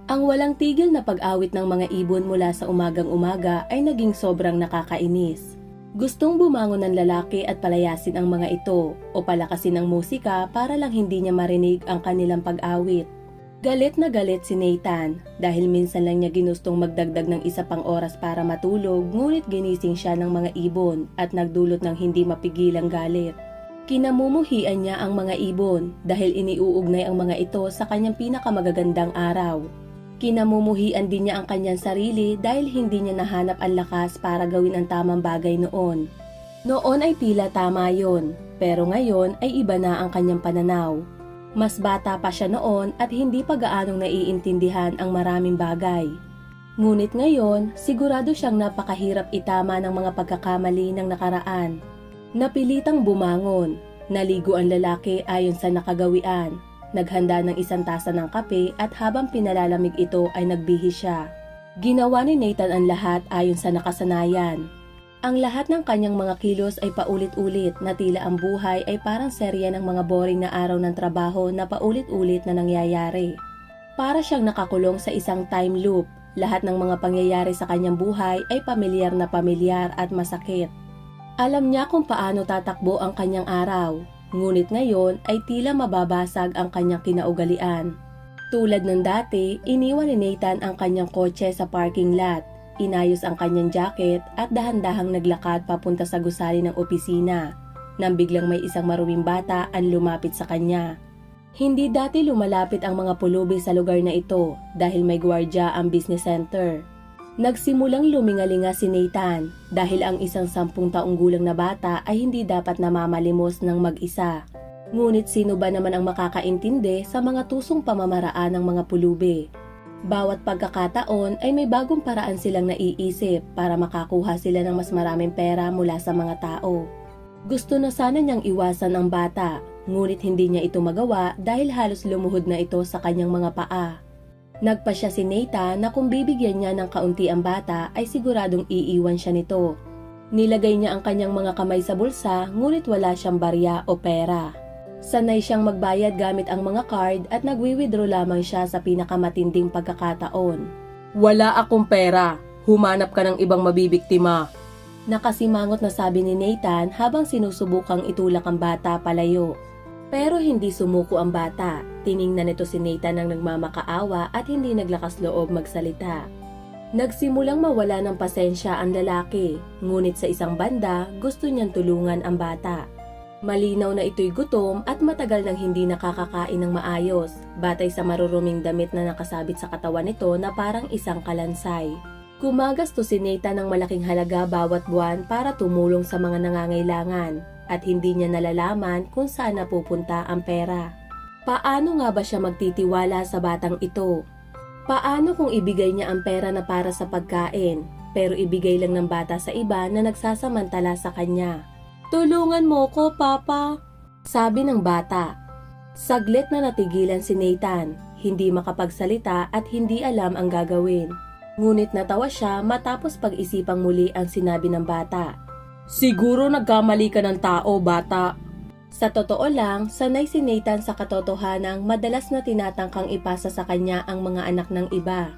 Ang walang tigil na pag-awit ng mga ibon mula sa umagang-umaga ay naging sobrang nakakainis. Gustong bumangon ng lalaki at palayasin ang mga ito o palakasin ang musika para lang hindi niya marinig ang kanilang pag-awit. Galit na galit si Nathan dahil minsan lang niya ginustong magdagdag ng isa pang oras para matulog, ngunit ginising siya ng mga ibon at nagdulot ng hindi mapigilang galit. Kinamumuhian niya ang mga ibon dahil iniuugnay ang mga ito sa kanyang pinakamagagandang araw. Kinamumuhian din niya ang kanyang sarili dahil hindi niya nahanap ang lakas para gawin ang tamang bagay noon. Noon ay tila tama yon, pero ngayon ay iba na ang kanyang pananaw. Mas bata pa siya noon at hindi pa gaanong naiintindihan ang maraming bagay. Ngunit ngayon, sigurado siyang napakahirap itama ng mga pagkakamali ng nakaraan. Napilitang bumangon, naligo ang lalaki ayon sa nakagawian, naghanda ng isang tasa ng kape at habang pinalalamig ito ay nagbihis siya. Ginawa ni Nathan ang lahat ayon sa nakasanayan. Ang lahat ng kanyang mga kilos ay paulit-ulit na tila ang buhay ay parang serya ng mga boring na araw ng trabaho na paulit-ulit na nangyayari. Para siyang nakakulong sa isang time loop, lahat ng mga pangyayari sa kanyang buhay ay pamilyar at masakit. Alam niya kung paano tatakbo ang kanyang araw, ngunit ngayon ay tila mababasag ang kanyang kinaugalian. Tulad ng dati, iniwan ni Nathan ang kanyang kotse sa parking lot. Inayos ang kanyang jacket at dahan-dahang naglakad papunta sa gusali ng opisina nang biglang may isang maruming bata ang lumapit sa kanya. Hindi dati lumalapit ang mga pulubi sa lugar na ito dahil may gwardya ang business center. Nagsimulang lumingalinga si Nathan dahil ang isang 10 taong gulang na bata ay hindi dapat namamalimos ng mag-isa. Ngunit sino ba naman ang makakaintindi sa mga tusong pamamaraan ng mga pulubi? Bawat pagkakataon ay may bagong paraan silang naiisip para makakuha sila ng mas maraming pera mula sa mga tao. Gusto na sana niyang iwasan ang bata, ngunit hindi niya ito magawa dahil halos lumuhod na ito sa kanyang mga paa. Nagpasya si Nathan na kung bibigyan niya ng kaunti ang bata ay siguradong iiwan siya nito. Nilagay niya ang kanyang mga kamay sa bulsa ngunit wala siyang barya o pera. Sanay siyang magbayad gamit ang mga card at nagwi-withdraw lamang siya sa pinakamatinding pagkakataon. "Wala akong pera. Humanap ka ng ibang mabibiktima." Nakasimangot na sabi ni Nathan habang sinusubukang itulak ang bata palayo. Pero hindi sumuko ang bata. Tiningnan nito si Nathan ng nagmamakaawa at hindi naglakas loob magsalita. Nagsimulang mawala ng pasensya ang lalaki, ngunit sa isang banda gusto niyang tulungan ang bata. Malinaw na ito'y gutom at matagal nang hindi nakakakain ng maayos, batay sa maruruming damit na nakasabit sa katawan nito na parang isang kalansay. Gumagasto si Nathan ng malaking halaga bawat buwan para tumulong sa mga nangangailangan at hindi niya nalalaman kung saan napupunta ang pera. Paano nga ba siya magtitiwala sa batang ito? Paano kung ibigay niya ang pera na para sa pagkain, pero ibigay lang ng bata sa iba na nagsasamantala sa kanya? "Tulungan mo ko, Papa," sabi ng bata. Saglit na natigilan si Nathan, hindi makapagsalita at hindi alam ang gagawin. Ngunit natawa siya matapos pag-isipang muli ang sinabi ng bata. "Siguro nagkamali ka ng tao, bata." Sa totoo lang, sanay si Nathan sa katotohanang madalas na tinatangkang ipasa sa kanya ang mga anak ng iba.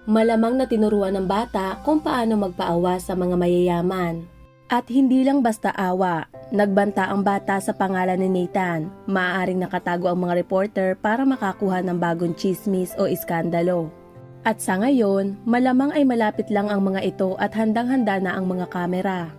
Malamang na tinuruan ng bata kung paano magpaawa sa mga mayayaman. At hindi lang basta awa, nagbanta ang bata sa pangalan ni Nathan. Maaaring nakatago ang mga reporter para makakuha ng bagong chismis o iskandalo. At sa ngayon, malamang ay malapit lang ang mga ito at handang-handa na ang mga kamera.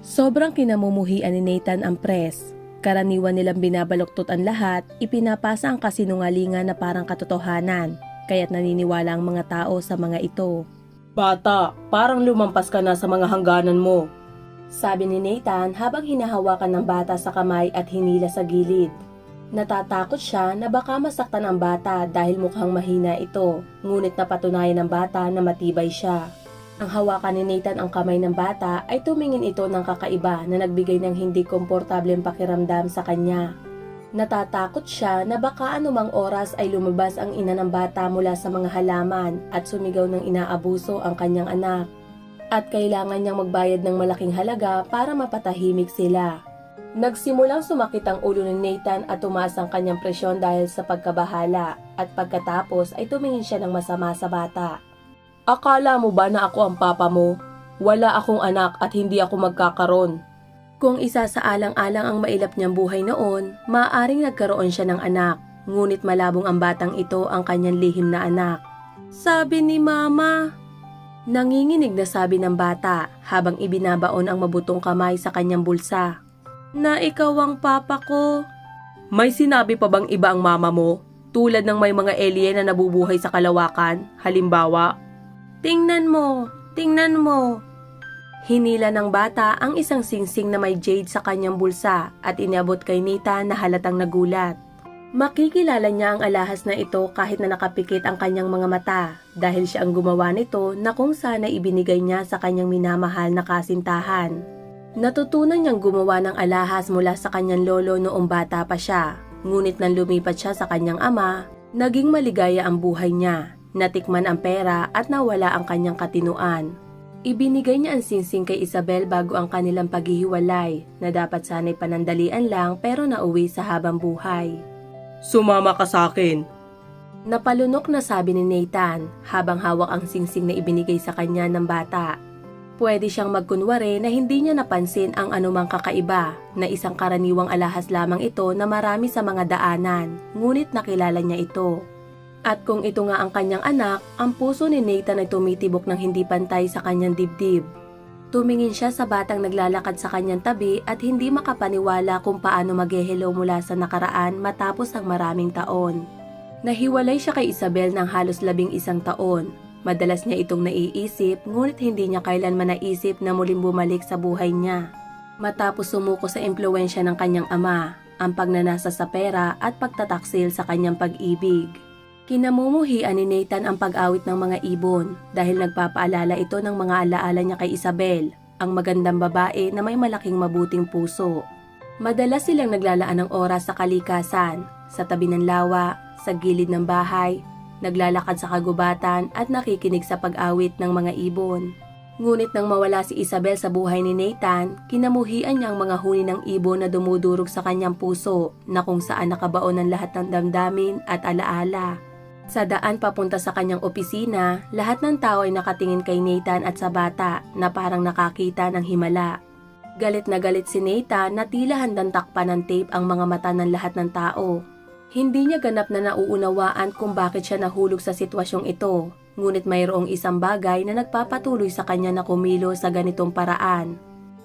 Sobrang kinamumuhian ni Nathan ang press. Karaniwan nilang binabaluktot ang lahat, ipinapasa ang kasinungalingan na parang katotohanan, kaya't naniniwala ang mga tao sa mga ito. "Bata, parang lumampas ka na sa mga hangganan mo," sabi ni Nathan habang hinahawakan ng bata sa kamay at hinila sa gilid. Natatakot siya na baka masaktan ang bata dahil mukhang mahina ito, ngunit napatunayan ng bata na matibay siya. Ang hawakan ni Nathan ang kamay ng bata ay tumingin ito ng kakaiba na nagbigay ng hindi komportableng pakiramdam sa kanya. Natatakot siya na baka anumang oras ay lumabas ang ina ng bata mula sa mga halaman at sumigaw ng inaabuso ang kanyang anak. At kailangan niyang magbayad ng malaking halaga para mapatahimik sila. Nagsimulang sumakit ang ulo ni Nathan at tumaas ang kanyang presyon dahil sa pagkabahala at pagkatapos ay tumingin siya ng masama sa bata. Akala mo ba na ako ang papa mo? Wala akong anak at hindi ako magkakaroon. Kung isa sa alang-alang ang mailap niyang buhay noon, maaaring nagkaroon siya ng anak, ngunit malabong ang batang ito ang kanyang lihim na anak. Sabi ni Mama. Nanginginig na sabi ng bata habang ibinabaon ang mabutong kamay sa kanyang bulsa. Na ikaw ang papa ko. May sinabi pa bang iba ang mama mo? Tulad ng may mga alien na nabubuhay sa kalawakan, halimbawa? Tingnan mo, tingnan mo. Hinila ng bata ang isang singsing na may jade sa kanyang bulsa at iniabot kay Nathan na halatang nagulat. Makikilala niya ang alahas na ito kahit na nakapikit ang kanyang mga mata dahil siya ang gumawa nito na kung sana ibinigay niya sa kanyang minamahal na kasintahan. Natutunan niyang gumawa ng alahas mula sa kanyang lolo noong bata pa siya, ngunit nang lumipat siya sa kanyang ama, naging maligaya ang buhay niya, natikman ang pera at nawala ang kanyang katinuan. Ibinigay niya ang singsing kay Isabel bago ang kanilang paghihiwalay na dapat sana'y panandalian lang pero nauwi sa habang buhay. Sumama ka sa akin. Napalunok na sabi ni Nathan habang hawak ang singsing na ibinigay sa kanya ng bata. Pwede siyang magkunwari na hindi niya napansin ang anumang kakaiba na isang karaniwang alahas lamang ito na marami sa mga daanan, ngunit nakilala niya ito. At kung ito nga ang kanyang anak, ang puso ni Nathan ay tumitibok ng hindi pantay sa kanyang dibdib. Tumingin siya sa batang naglalakad sa kanyang tabi at hindi makapaniwala kung paano mag-hello mula sa nakaraan matapos ang maraming taon. Nahiwalay siya kay Isabel ng halos 11 taon. Madalas niya itong naiisip, ngunit hindi niya kailanman naisip na muling bumalik sa buhay niya. Matapos sumuko sa impluwensya ng kanyang ama, ang pagnanasa sa pera at pagtataksil sa kanyang pag-ibig. Kinamumuhian ni Nathan ang pag-awit ng mga ibon dahil nagpapaalala ito ng mga alaala niya kay Isabel, ang magandang babae na may malaking mabuting puso. Madalas silang naglalaan ng oras sa kalikasan, sa tabi ng lawa, sa gilid ng bahay, naglalakad sa kagubatan at nakikinig sa pag-awit ng mga ibon. Ngunit nang mawala si Isabel sa buhay ni Nathan, kinamuhian niya ang mga huni ng ibon na dumudurog sa kanyang puso na kung saan nakabaon ang lahat ng damdamin at alaala. Sa daan papunta sa kanyang opisina, lahat ng tao ay nakatingin kay Nathan at sa bata na parang nakakita ng himala. Galit na galit si Nathan na tila handang takpan ng tape ang mga mata ng lahat ng tao. Hindi niya ganap na nauunawaan kung bakit siya nahulog sa sitwasyong ito, ngunit mayroong isang bagay na nagpapatuloy sa kanya na kumilos sa ganitong paraan.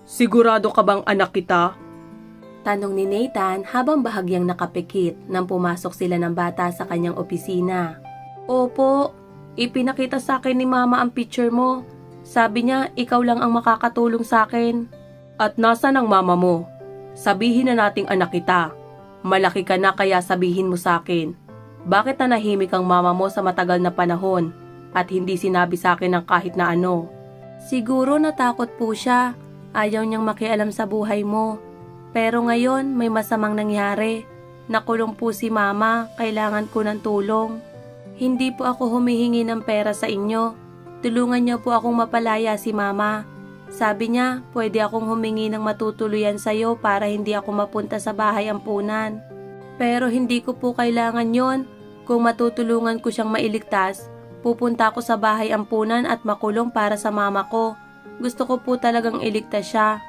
Sigurado ka bang anak kita? Tanong ni Nathan habang bahagyang nakapikit nang pumasok sila ng bata sa kanyang opisina. Opo, ipinakita sa akin ni Mama ang picture mo. Sabi niya, ikaw lang ang makakatulong sa akin. At nasa ng mama mo? Sabihin na nating anak kita. Malaki ka na kaya sabihin mo sa akin. Bakit nanahimik ang mama mo sa matagal na panahon at hindi sinabi sa akin ng kahit na ano? Siguro natakot po siya. Ayaw niyang makialam sa buhay mo. Pero ngayon may masamang nangyari. Nakulong po si Mama, kailangan ko ng tulong. Hindi po ako humihingi ng pera sa inyo. Tulungan niyo po akong mapalaya si Mama. Sabi niya, pwede akong humingi ng matutuluyan sa iyo para hindi ako mapunta sa bahay ampunan. Pero hindi ko po kailangan yon. Kung matutulungan ko siyang mailigtas, pupunta ako sa bahay ampunan at makulong para sa mama ko. Gusto ko po talagang iligtas siya.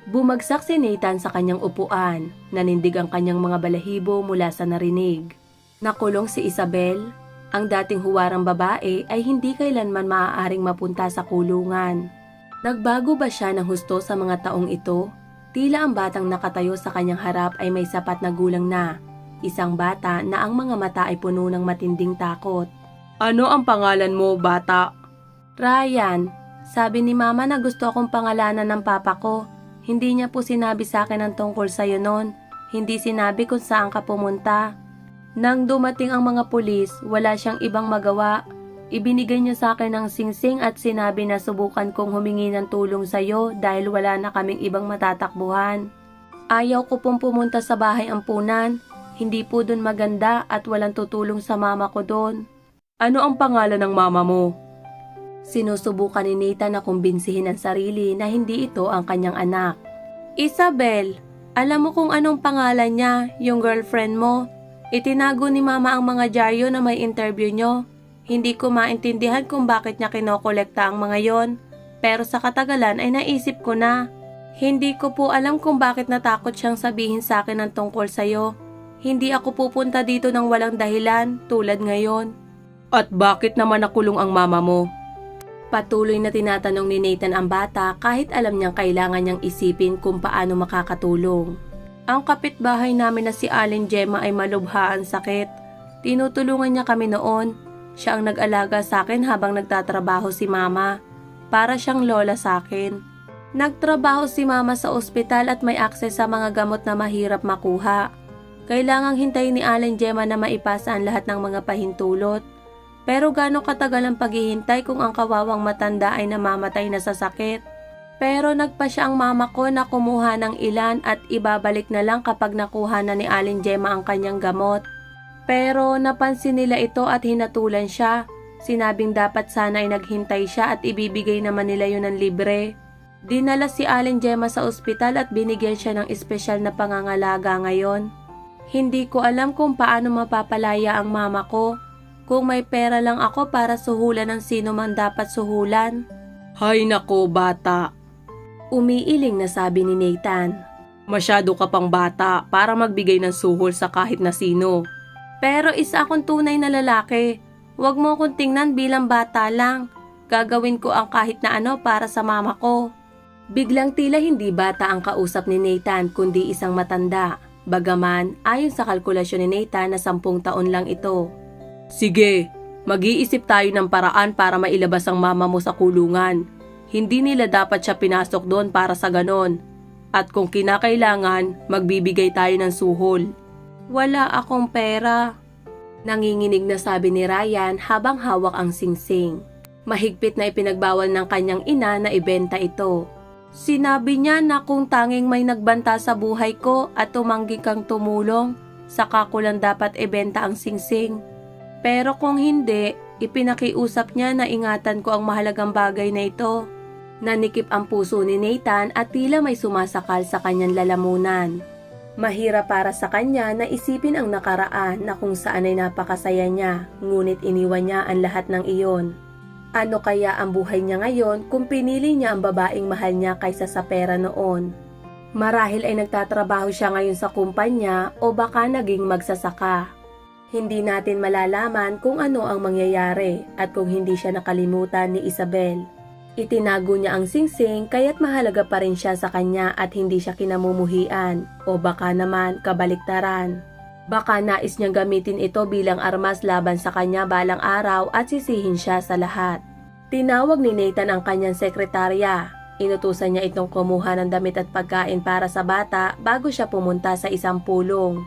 Bumagsak si Nathan sa kanyang upuan, nanindig ang kanyang mga balahibo mula sa narinig. Nakulong si Isabel, ang dating huwarang babae ay hindi kailanman maaaring mapunta sa kulungan. Nagbago ba siya ng husto sa mga taong ito? Tila ang batang nakatayo sa kanyang harap ay may sapat na gulang na, isang bata na ang mga mata ay puno ng matinding takot. Ano ang pangalan mo, bata? Ryan, sabi ni Mama na gusto akong pangalanan ng papa ko. Hindi niya po sinabi sa akin ang tungkol sa'yo noon. Hindi sinabi kung saan ka pumunta. Nang dumating ang mga pulis, wala siyang ibang magawa. Ibinigay niya sa akin ang singsing at sinabi na subukan kong humingi ng tulong sa'yo dahil wala na kaming ibang matatakbuhan. Ayaw ko pong pumunta sa bahay ampunan. Hindi po doon maganda at walang tutulong sa mama ko doon. Ano ang pangalan ng mama mo? Sinusubukan ni Nathan na kumbinsihin ang sarili na hindi ito ang kanyang anak. Isabel, Alam mo kung anong pangalan niya, yung girlfriend mo? Itinago ni mama ang mga dyaryo na may interview nyo. Hindi ko maintindihan kung bakit niya kinokolekta ang mga yon. Pero sa katagalan ay naisip ko na. Hindi ko po alam kung bakit natakot siyang sabihin sa akin ang tungkol sa'yo. Hindi ako pupunta dito ng walang dahilan tulad ngayon. At bakit naman nakulong ang mama mo? Patuloy na tinatanong ni Nathan ang bata kahit alam niyang kailangan niyang isipin kung paano makakatulong. Ang kapitbahay namin na si Aling Gemma ay malubha ang sakit. Tinutulungan niya kami noon. Siya ang nag-alaga sa akin habang nagtatrabaho si mama. Para siyang lola sa akin. Nagtrabaho si mama sa ospital at may akses sa mga gamot na mahirap makuha. Kailangang hintayin ni Aling Gemma na maipasa ang lahat ng mga pahintulot. Pero gaano katagal ang paghihintay kung ang kawawang matanda ay namamatay na sa sakit? Pero nagpa siya ang mama ko na kumuha ng ilan at ibabalik na lang kapag nakuha na ni Aling Gemma ang kanyang gamot. Pero napansin nila ito at hinatulan siya. Sinabing dapat sana ay naghintay siya at ibibigay naman nila yun ng libre. Dinala si Aling Gemma sa ospital at binigyan siya ng espesyal na pangangalaga ngayon. Hindi ko alam kung paano mapapalaya ang mama ko. Kung may pera lang ako para suhulan ng sino man dapat suhulan. Hay nako bata. Umiiling na sabi ni Nathan. Masyado ka pang bata para magbigay ng suhol sa kahit na sino. Pero isa akong tunay na lalaki. Huwag mo akong tingnan bilang bata lang. Gagawin ko ang kahit na ano para sa mama ko. Biglang tila hindi bata ang kausap ni Nathan kundi isang matanda. Bagaman ayon sa kalkulasyon ni Nathan na 10 taon lang ito. Sige, mag-iisip tayo ng paraan para mailabas ang mama mo sa kulungan. Hindi nila dapat siya pinasok doon para sa ganon. At kung kinakailangan, magbibigay tayo ng suhol. Wala akong pera. Nanginginig na sabi ni Ryan habang hawak ang singsing. Mahigpit na ipinagbawal ng kanyang ina na ibenta ito. Sinabi niya na kung tanging may nagbanta sa buhay ko at tumanggi kang tumulong, saka ko lang dapat ibenta ang singsing. Pero kung hindi, ipinakiusap niya na ingatan ko ang mahalagang bagay na ito. Nanikip ang puso ni Nathan at tila may sumasakal sa kanyang lalamunan. Mahirap para sa kanya na isipin ang nakaraan na kung saan ay napakasaya niya, ngunit iniwan niya ang lahat ng iyon. Ano kaya ang buhay niya ngayon kung pinili niya ang babaeng mahal niya kaysa sa pera noon? Marahil ay nagtatrabaho siya ngayon sa kumpanya o baka naging magsasaka. Hindi natin malalaman kung ano ang mangyayari at kung hindi siya nakalimutan ni Isabel. Itinago niya ang singsing kaya't mahalaga pa rin siya sa kanya at hindi siya kinamumuhian o baka naman kabaliktaran. Baka nais niyang gamitin ito bilang armas laban sa kanya balang araw at sisihin siya sa lahat. Tinawag ni Nathan ang kanyang sekretarya. Inutusan niya itong kumuha ng damit at pagkain para sa bata bago siya pumunta sa isang pulong.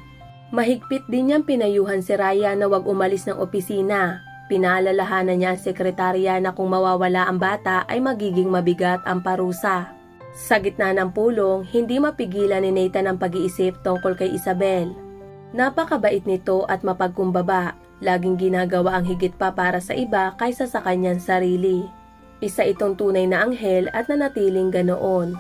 Mahigpit din niyang pinayuhan si Ryan na huwag umalis ng opisina. Pinaalalahanan niya ang sekretarya na kung mawawala ang bata ay magiging mabigat ang parusa. Sa gitna ng pulong, hindi mapigilan ni Nathan ang pag-iisip tungkol kay Isabel. Napakabait nito at mapagkumbaba. Laging ginagawa ang higit pa para sa iba kaysa sa kanyang sarili. Isa itong tunay na anghel at nanatiling ganoon.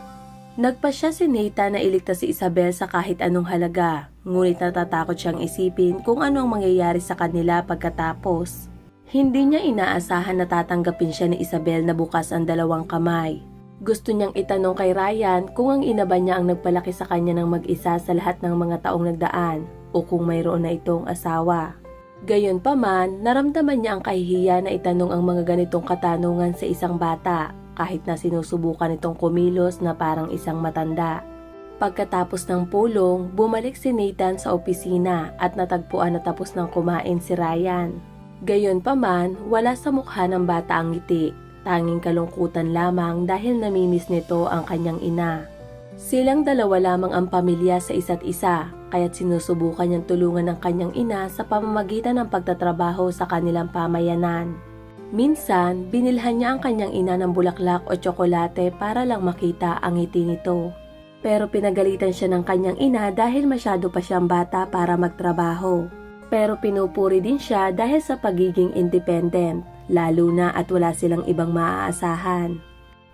Nagpasya si Nathan na iligtas si Isabel sa kahit anong halaga, ngunit natatakot siyang isipin kung ano ang mangyayari sa kanila pagkatapos. Hindi niya inaasahan na tatanggapin siya ni Isabel na bukas ang 2 kamay. Gusto niyang itanong kay Ryan kung ang ina ba niya ang nagpalaki sa kanya ng mag-isa sa lahat ng mga taong nagdaan o kung mayroon na itong asawa. Gayunpaman, naramdaman niya ang kahihiyan na itanong ang mga ganitong katanungan sa isang bata. Kahit na sinusubukan itong kumilos na parang isang matanda. Pagkatapos ng pulong, bumalik si Nathan sa opisina at natagpuan na tapos ng kumain si Ryan. Gayunpaman, wala sa mukha ng bata ang ngiti. Tanging kalungkutan lamang dahil namimiss nito ang kanyang ina. Silang dalawa lamang ang pamilya sa isa't isa, kaya't sinusubukan niyang tulungan ang kanyang ina sa pamamagitan ng pagtatrabaho sa kanilang pamayanan. Minsan, binilhan niya ang kanyang ina ng bulaklak o tsokolate para lang makita ang ngiti nito. Pero pinagalitan siya ng kanyang ina dahil masyado pa siyang bata para magtrabaho. Pero pinupuri din siya dahil sa pagiging independent, lalo na at wala silang ibang maaasahan.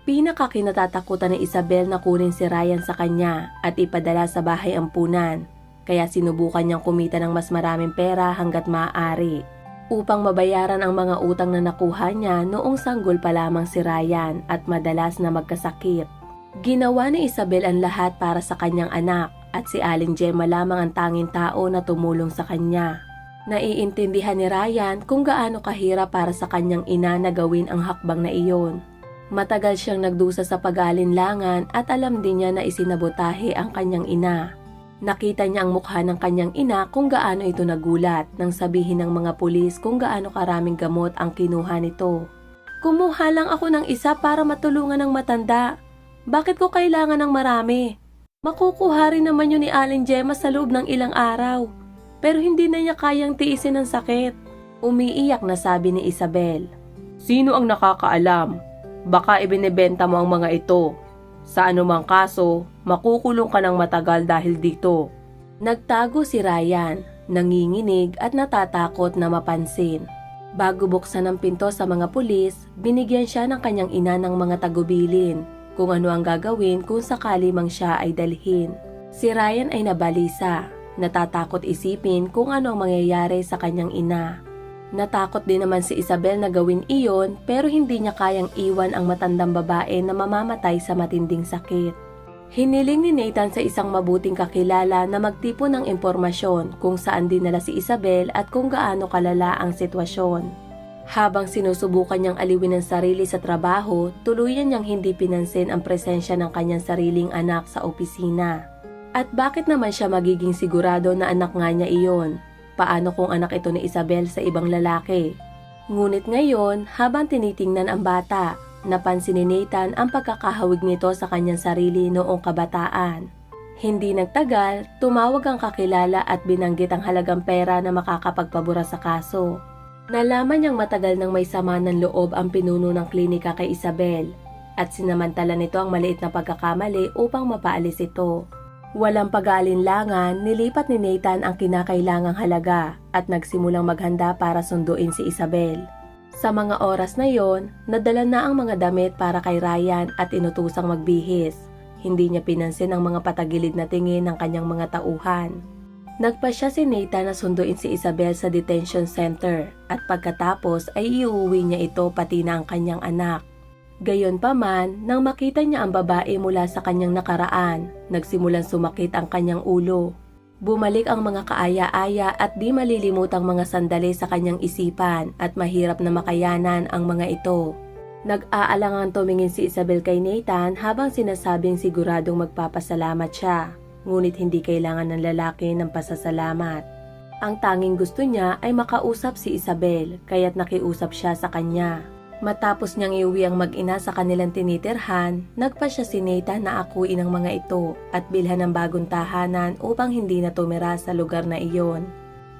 Pinakakinatatakutan ni Isabel na kunin si Ryan sa kanya at ipadala sa bahay ampunan, kaya sinubukan niyang kumita ng mas maraming pera hanggat maaari upang mabayaran ang mga utang na nakuha niya noong sanggol pa lamang si Ryan at madalas na magkasakit. Ginawa ni Isabel ang lahat para sa kanyang anak at si Aling Gemma lamang ang tanging tao na tumulong sa kanya. Naiintindihan ni Ryan kung gaano kahirap para sa kanyang ina na gawin ang hakbang na iyon. Matagal siyang nagdusa sa pag-aalinlangan at alam din niya na isinabotahe ang kanyang ina. Nakita niya ang mukha ng kanyang ina kung gaano ito nagulat nang sabihin ng mga pulis kung gaano karaming gamot ang kinuha nito. Kumuha lang ako ng isa para matulungan ng matanda. Bakit ko kailangan ng marami? Makukuha rin naman yun ni Aling Gemma sa loob ng ilang araw. Pero hindi na niya kayang tiisin ang sakit. Umiiyak na sabi ni Isabel. Sino ang nakakaalam? Baka ibinebenta mo ang mga ito. Sa anumang kaso, makukulong ka ng matagal dahil dito. Nagtago si Ryan, nanginginig at natatakot na mapansin. Bago buksan ang pinto sa mga pulis, binigyan siya ng kanyang ina ng mga tagubilin kung ano ang gagawin kung sakali mang siya ay dalhin. Si Ryan ay nabalisa, natatakot isipin kung ano ang mangyayari sa kanyang ina. Natakot din naman si Isabel na gawin iyon pero hindi niya kayang iwan ang matandang babae na mamamatay sa matinding sakit. Hiniling ni Nathan sa isang mabuting kakilala na magtipon ng impormasyon kung saan dinala si Isabel at kung gaano kalala ang sitwasyon. Habang sinusubukan niyang aliwin ang sarili sa trabaho, tuluyan niyang hindi pinansin ang presensya ng kanyang sariling anak sa opisina. At bakit naman siya magiging sigurado na anak nga niya iyon? Paano kung anak ito ni Isabel sa ibang lalaki? Ngunit ngayon, habang tinitingnan ang bata, napansin ni Nathan ang pagkakahawig nito sa kanyang sarili noong kabataan. Hindi nagtagal, tumawag ang kakilala at binanggit ang halagang pera na makakapagpabura sa kaso. Nalaman niyang matagal nang may sama ng loob ang pinuno ng klinika kay Isabel at sinamantala nito ang maliit na pagkakamali upang mapaalis ito. Walang pag-aalinlangan, nilipat ni Nathan ang kinakailangang halaga at nagsimulang maghanda para sunduin si Isabel. Sa mga oras na yon, nadala na ang mga damit para kay Ryan at inutusang magbihis. Hindi niya pinansin ang mga patagilid na tingin ng kanyang mga tauhan. Nagpasya si Nathan na sunduin si Isabel sa detention center at pagkatapos ay iuwi niya ito pati na ang kanyang anak. Gayunpaman, nang makita niya ang babae mula sa kanyang nakaraan, nagsimulang sumakit ang kanyang ulo. Bumalik ang mga kaaya-aya at di malilimutang mga sandali sa kanyang isipan at mahirap na makayanan ang mga ito. Nag-aalangan tumingin si Isabel kay Nathan habang sinasabing siguradong magpapasalamat siya, ngunit hindi kailangan ng lalaki ng pasasalamat. Ang tanging gusto niya ay makausap si Isabel, kaya't nakiusap siya sa kanya. Matapos niyang iuwi ang mag-ina sa kanilang tinitirhan, nagpasya si Nathan na akuin ang mga ito at bilhan ng bagong tahanan upang hindi na tumira sa lugar na iyon.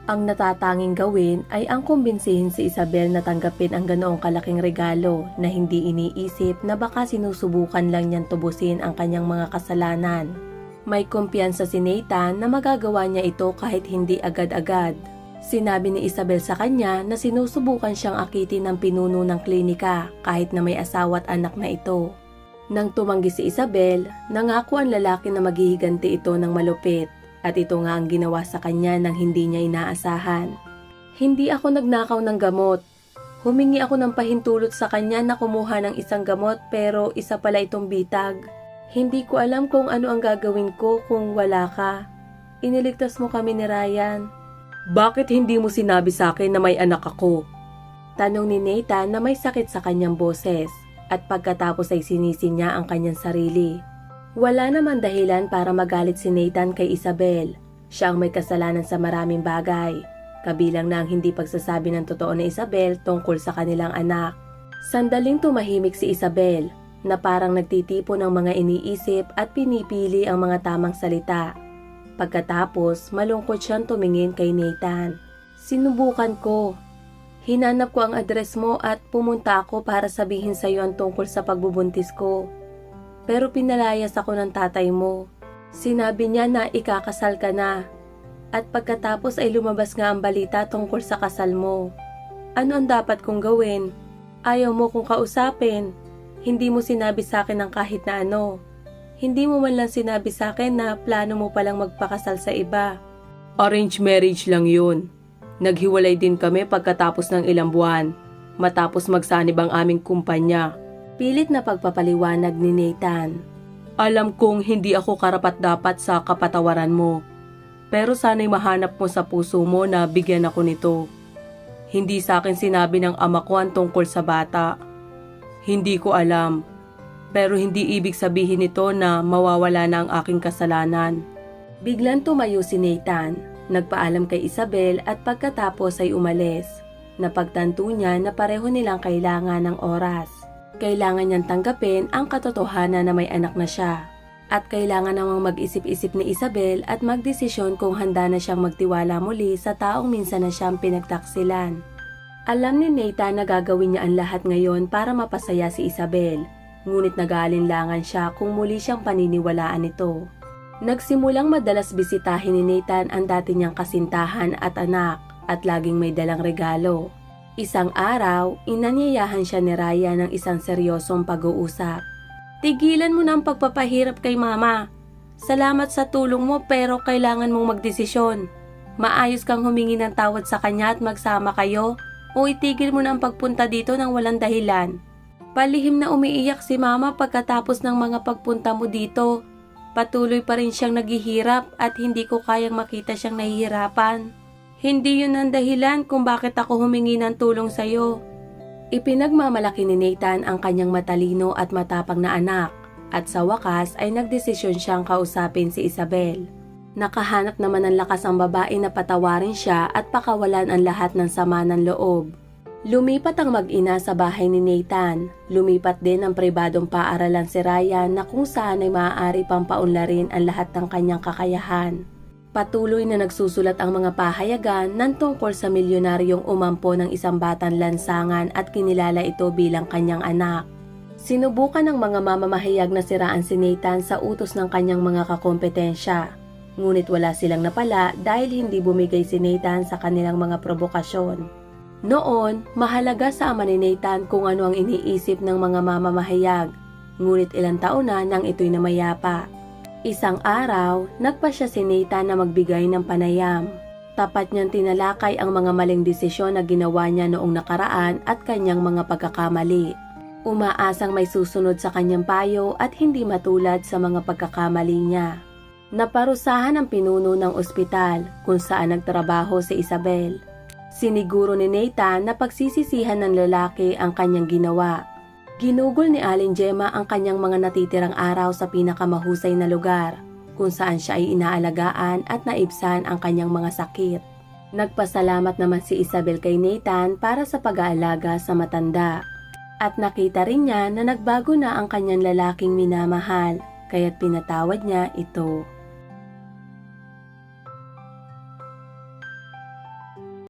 Ang natatanging gawin ay ang kumbinsihin si Isabel na tanggapin ang ganoong kalaking regalo na hindi iniisip na baka sinusubukan lang niyang tubusin ang kanyang mga kasalanan. May kumpiyansa si Nathan na magagawa niya ito kahit hindi agad-agad. Sinabi ni Isabel sa kanya na sinusubukan siyang akitin ng pinuno ng klinika kahit na may asawa at anak na ito. Nang tumanggi si Isabel, nangako ang lalaki na maghihiganti ito ng malupit at ito nga ang ginawa sa kanya nang hindi niya inaasahan. Hindi ako nagnakaw ng gamot. Humingi ako ng pahintulot sa kanya na kumuha ng isang gamot pero isa pala itong bitag. Hindi ko alam kung ano ang gagawin ko kung wala ka. Iniligtas mo kami ni Ryan. Bakit hindi mo sinabi sa akin na may anak ako? Tanong ni Nathan na may sakit sa kanyang boses at pagkatapos ay sinisi niya ang kanyang sarili. Wala naman dahilan para magalit si Nathan kay Isabel. Siya ang may kasalanan sa maraming bagay. Kabilang na ang hindi pagsasabi ng totoo ni Isabel tungkol sa kanilang anak. Sandaling tumahimik si Isabel na parang nagtitipon ng mga iniisip at pinipili ang mga tamang salita. Pagkatapos, malungkot siyang tumingin kay Nathan. Sinubukan ko. Hinanap ko ang address mo at pumunta ako para sabihin sa iyo ang tungkol sa pagbubuntis ko. Pero pinalayas ako ng tatay mo. Sinabi niya na ikakasal ka na. At pagkatapos ay lumabas nga ang balita tungkol sa kasal mo. Ano ang dapat kong gawin? Ayaw mo kong kausapin. Hindi mo sinabi sa akin ng kahit na ano. Hindi mo man lang sinabi sa akin na plano mo palang magpakasal sa iba. Arranged marriage lang yun. Naghiwalay din kami pagkatapos ng ilang buwan, matapos magsanib ang aming kumpanya. Pilit na pagpapaliwanag ni Nathan. Alam kong hindi ako karapat-dapat sa kapatawaran mo. Pero sana'y mahanap mo sa puso mo na bigyan ako nito. Hindi sa akin sinabi ng ama ko ang tungkol sa bata. Hindi ko alam. Pero hindi ibig sabihin nito na mawawala na ang aking kasalanan. Biglang tumayo si Nathan, nagpaalam kay Isabel at pagkatapos ay umalis. Napagtanto niya na pareho nilang kailangan ng oras. Kailangan niyang tanggapin ang katotohanan na may anak na siya. At kailangan namang mag-isip-isip ni Isabel at magdesisyon kung handa na siyang magtiwala muli sa taong minsan na siyang pinagtaksilan. Alam ni Nathan na gagawin niya ang lahat ngayon para mapasaya si Isabel. Ngunit nag-aalinlangan siya kung muli siyang paniniwalaan nito. Nagsimulang madalas bisitahin ni Nathan ang dati niyang kasintahan at anak at laging may dalang regalo. Isang araw, inanyayahan siya ni Raya ng isang seryosong pag-uusap. Tigilan mo na ang pagpapahirap kay mama. Salamat sa tulong mo pero kailangan mong magdesisyon. Maayos kang humingi ng tawad sa kanya at magsama kayo o itigil mo na ang pagpunta dito ng walang dahilan. Palihim na umiiyak si mama pagkatapos ng mga pagpunta mo dito. Patuloy pa rin siyang naghihirap at hindi ko kayang makita siyang nahihirapan. Hindi yun ang dahilan kung bakit ako humingi ng tulong sa'yo. Ipinagmamalaki ni Nathan ang kanyang matalino at matapang na anak at sa wakas ay nagdesisyon siyang kausapin si Isabel. Nakahanap naman ng lakas ang babae na patawarin siya at pakawalan ang lahat ng sama ng loob. Lumipat ang mag-ina sa bahay ni Nathan. Lumipat din ang pribadong paaralan si Ryan na kung saan ay maaari pang paunlarin ang lahat ng kanyang kakayahan. Patuloy na nagsusulat ang mga pahayagan ng tungkol sa milyonaryong umampo ng isang batang lansangan at kinilala ito bilang kanyang anak. Sinubukan ng mga mamamahayag na siraan si Nathan sa utos ng kanyang mga kakompetensya. Ngunit wala silang napala dahil hindi bumigay si Nathan sa kanilang mga provokasyon. Noon, mahalaga sa ama ni Nathan kung ano ang iniisip ng mga mamamahayag, ngunit ilang taon na nang ito'y namayapa. Isang araw, nagpasya si Nathan na magbigay ng panayam. Tapat niyang tinalakay ang mga maling desisyon na ginawa niya noong nakaraan at kanyang mga pagkakamali. Umaasang may susunod sa kanyang payo at hindi matulad sa mga pagkakamali niya. Naparusahan ang pinuno ng ospital kung saan nagtrabaho si Isabel. Siniguro ni Nathan na pagsisisihan ng lalaki ang kanyang ginawa. Ginugol ni Aling Gemma ang kanyang mga natitirang araw sa pinakamahusay na lugar, kung saan siya ay inaalagaan at naibsan ang kanyang mga sakit. Nagpasalamat naman si Isabel kay Nathan para sa pag-aalaga sa matanda. At nakita rin niya na nagbago na ang kanyang lalaking minamahal, kaya't pinatawad niya ito.